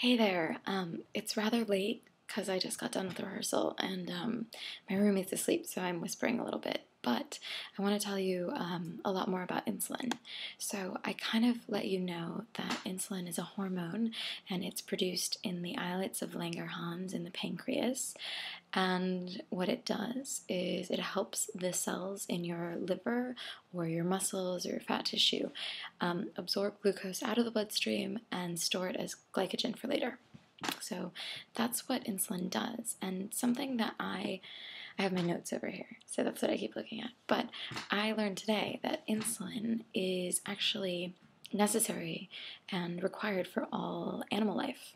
Hey there. It's rather late because I just got done with the rehearsal and my roommate's asleep, so I'm whispering a little bit. But I want to tell you a lot more about insulin. So I kind of let you know that insulin is a hormone and it's produced in the islets of Langerhans in the pancreas. And what it does is it helps the cells in your liver or your muscles or your fat tissue absorb glucose out of the bloodstream and store it as glycogen for later. So that's what insulin does. And something that I have my notes over here, so that's what I keep looking at. But I learned today that insulin is actually necessary and required for all animal life,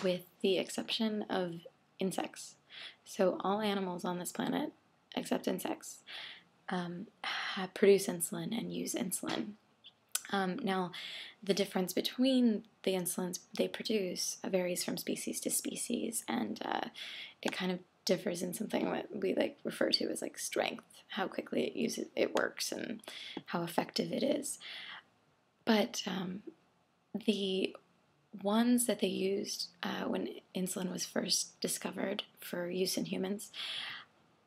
with the exception of insects. So all animals on this planet, except insects, produce insulin and use insulin. Now, the difference between the insulins they produce varies from species to species, and it kind of differs in something that we refer to as strength, how quickly it works, and how effective it is. But the ones that they used when insulin was first discovered for use in humans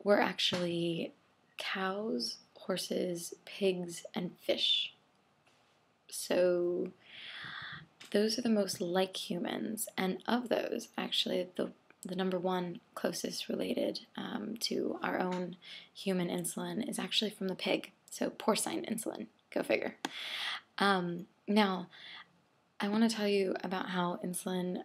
were actually cows, horses, pigs, and fish. So those are the most like humans, and of those, actually, the number one closest related to our own human insulin is actually from the pig, so porcine insulin, go figure. Now, I want to tell you about how insulin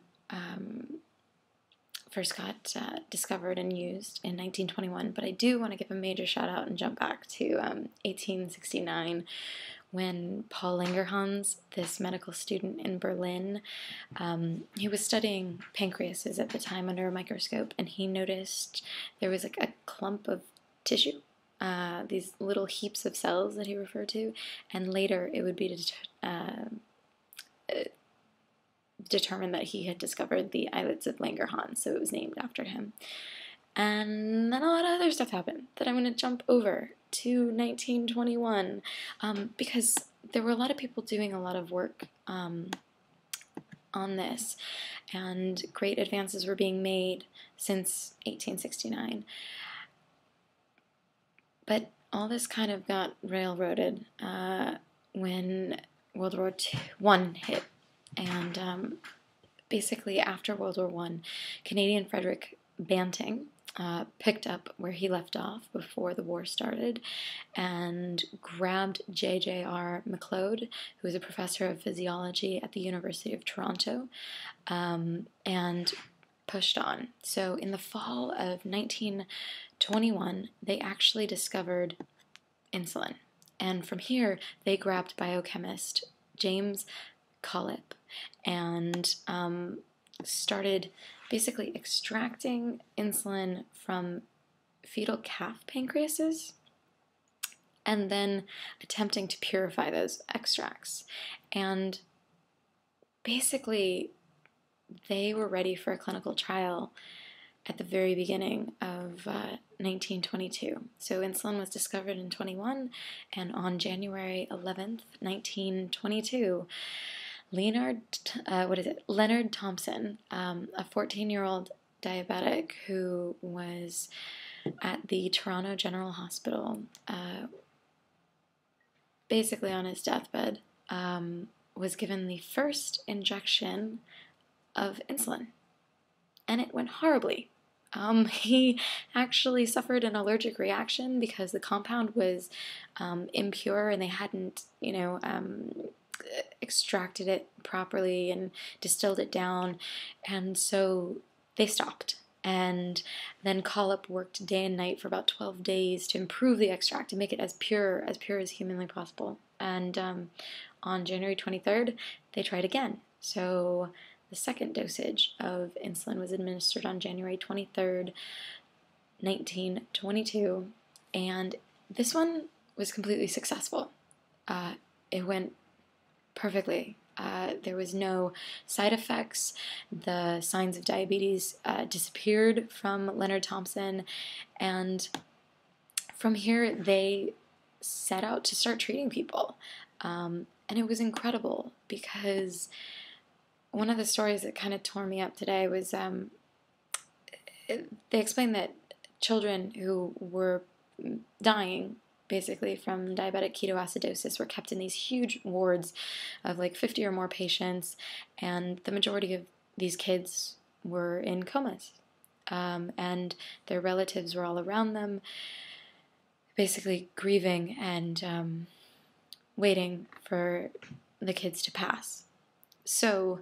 first got discovered and used in 1921, but I do want to give a major shout out and jump back to 1869 when Paul Langerhans, this medical student in Berlin, he was studying pancreases at the time under a microscope, and he noticed there was a clump of tissue, these little heaps of cells that he referred to, and later it would be determined that he had discovered the islets of Langerhans, so it was named after him. And then a lot of other stuff happened that I'm going to jump over to 1921 because there were a lot of people doing a lot of work on this, and great advances were being made since 1869. But all this kind of got railroaded when World War I hit. And basically after World War I, Canadian Frederick Banting picked up where he left off before the war started and grabbed J.J.R. McLeod, who was a professor of physiology at the University of Toronto, and pushed on. So in the fall of 1921, they actually discovered insulin. And from here, they grabbed biochemist James Collip and started basically extracting insulin from fetal calf pancreases and then attempting to purify those extracts. And basically, they were ready for a clinical trial at the very beginning of 1922. So insulin was discovered in 21, and on January 11th, 1922, Leonard Thompson, a 14-year-old diabetic who was at the Toronto General Hospital, basically on his deathbed, was given the first injection of insulin, and it went horribly. He actually suffered an allergic reaction because the compound was impure and they hadn't, extracted it properly and distilled it down, and so they stopped. And then Collip worked day and night for about 12 days to improve the extract and make it as pure as humanly possible. And on January 23rd, they tried again. So the second dosage of insulin was administered on January 23rd, 1922, and this one was completely successful. It went perfectly. There was no side effects. The signs of diabetes disappeared from Leonard Thompson, and from here they set out to start treating people. And it was incredible because one of the stories that kind of tore me up today was they explained that children who were dying basically from diabetic ketoacidosis were kept in these huge wards of like 50 or more patients, and the majority of these kids were in comas. And their relatives were all around them, basically grieving and waiting for the kids to pass. So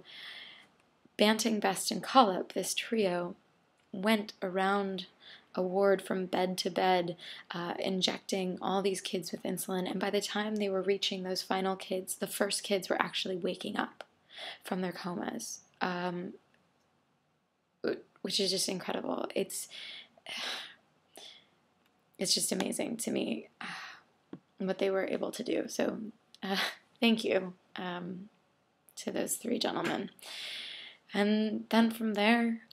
Banting, Best, and Collop, this trio, went around a ward from bed to bed, injecting all these kids with insulin, and by the time they were reaching those final kids, the first kids were actually waking up from their comas, which is just incredible. It's just amazing to me what they were able to do. So thank you to those three gentlemen. And then from there,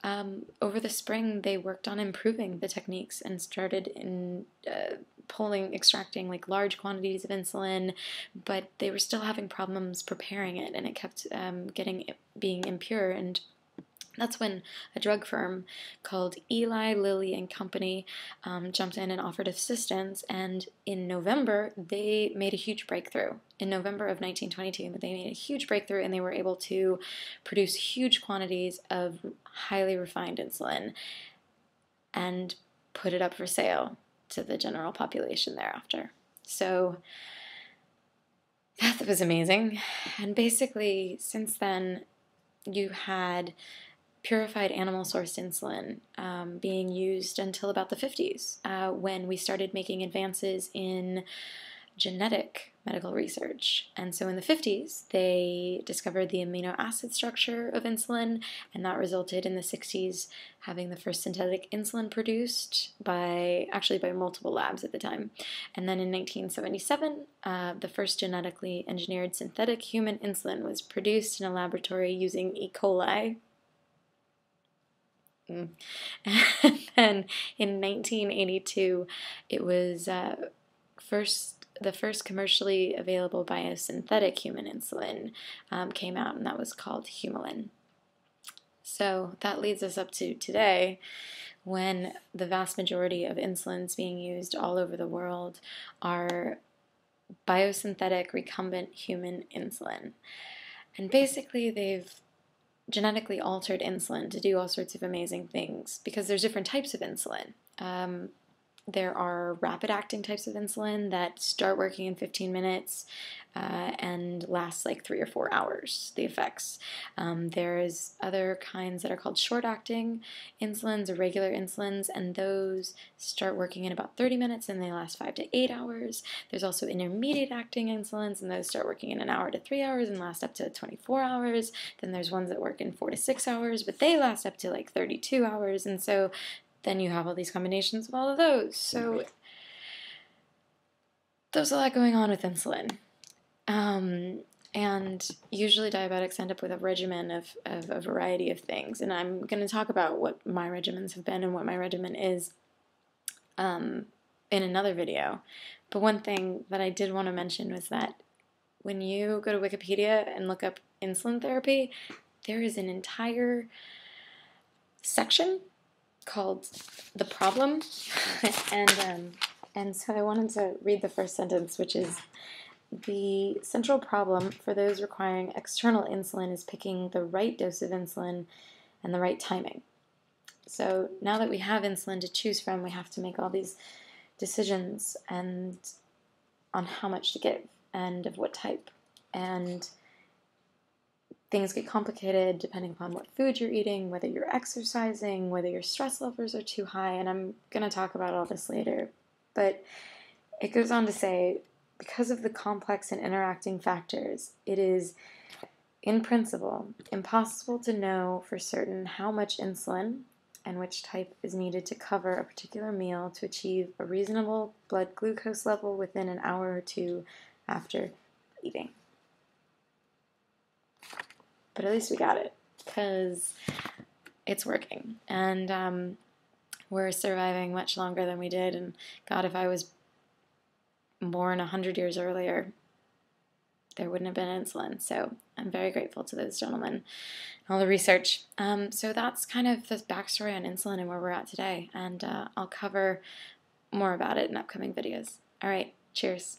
over the spring, they worked on improving the techniques and started extracting like large quantities of insulin, but they were still having problems preparing it, and it kept being impure. And that's when a drug firm called Eli Lilly and Company jumped in and offered assistance, and in November, they made a huge breakthrough. In November of 1922, they made a huge breakthrough, and they were able to produce huge quantities of highly refined insulin and put it up for sale to the general population thereafter. So that was amazing. And basically, since then, you had purified animal-sourced insulin being used until about the 50s, when we started making advances in genetic medical research. And so in the 50s, they discovered the amino acid structure of insulin, and that resulted in the 60s having the first synthetic insulin produced by multiple labs at the time. And then in 1977, the first genetically engineered synthetic human insulin was produced in a laboratory using E. coli. And then in 1982, it was the first commercially available biosynthetic human insulin came out, and that was called Humulin. So that leads us up to today, when the vast majority of insulins being used all over the world are biosynthetic recombinant human insulin. And basically they've genetically altered insulin to do all sorts of amazing things, because there's different types of insulin. There are rapid-acting types of insulin that start working in 15 minutes and last like 3 or 4 hours, the effects. There's other kinds that are called short-acting insulins or regular insulins, and those start working in about 30 minutes and they last 5 to 8 hours. There's also intermediate-acting insulins, and those start working in 1 hour to 3 hours and last up to 24 hours. Then there's ones that work in 4 to 6 hours, but they last up to like 32 hours, and so then you have all these combinations of all of those. So there's a lot going on with insulin. And usually diabetics end up with a regimen of a variety of things. And I'm going to talk about what my regimens have been and what my regimen is in another video. But one thing that I did want to mention was that when you go to Wikipedia and look up insulin therapy, there is an entire section called The Problem, and so I wanted to read the first sentence, which is, the central problem for those requiring external insulin is picking the right dose of insulin and the right timing. So now that we have insulin to choose from, we have to make all these decisions and on how much to give and of what type, and things get complicated depending upon what food you're eating, whether you're exercising, whether your stress levels are too high, and I'm going to talk about all this later. But it goes on to say, because of the complex and interacting factors, it is, in principle, impossible to know for certain how much insulin and which type is needed to cover a particular meal to achieve a reasonable blood glucose level within an hour or two after eating. But at least we got it, because it's working, and we're surviving much longer than we did, and God, if I was born 100 years earlier, there wouldn't have been insulin. So I'm very grateful to those gentlemen and all the research. So that's kind of the backstory on insulin and where we're at today. And I'll cover more about it in upcoming videos. All right, cheers.